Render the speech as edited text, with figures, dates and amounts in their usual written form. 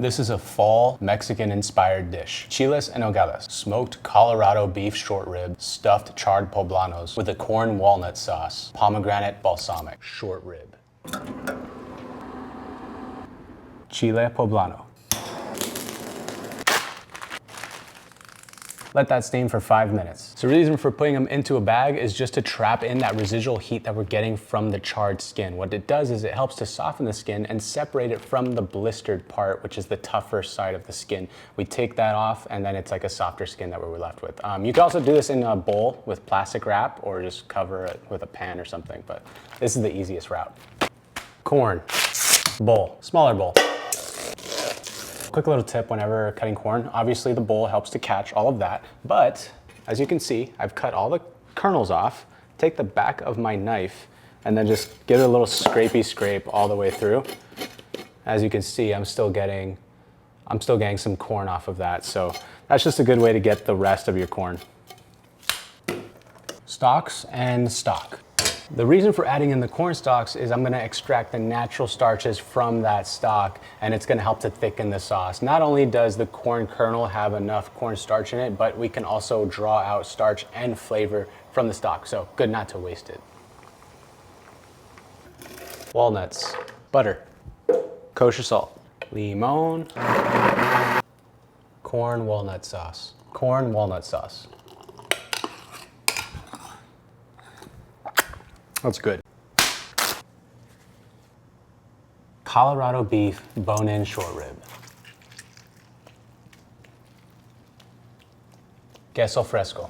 This is a fall Mexican-inspired dish. Chiles en nogales, smoked Colorado beef short rib, stuffed charred poblanos with a corn walnut sauce, pomegranate balsamic, short rib. Chile poblano. Let that steam for 5 minutes. So the reason for putting them into a bag is just to trap in that residual heat that we're getting from the charred skin. What it does is it helps to soften the skin and separate it from the blistered part, which is the tougher side of the skin. We take that off and then it's like a softer skin that we're left with. You can also do this in a bowl with plastic wrap or just cover it with a pan or something, but this is the easiest route. Corn, bowl, smaller bowl. Quick little tip whenever cutting corn, obviously the bowl helps to catch all of that, but as you can see, I've cut all the kernels off, take the back of my knife, and then just give it a little scrapey scrape all the way through. As you can see, I'm still getting some corn off of that, so that's just a good way to get the rest of your corn. Stalks and stock. The reason for adding in the corn stalks is I'm gonna extract the natural starches from that stock, and it's gonna help to thicken the sauce. Not only does the corn kernel have enough corn starch in it, but we can also draw out starch and flavor from the stock, so good not to waste it. Walnuts, butter, kosher salt, limon, corn walnut sauce, corn walnut sauce. That's good. Colorado beef bone-in short rib. Queso fresco.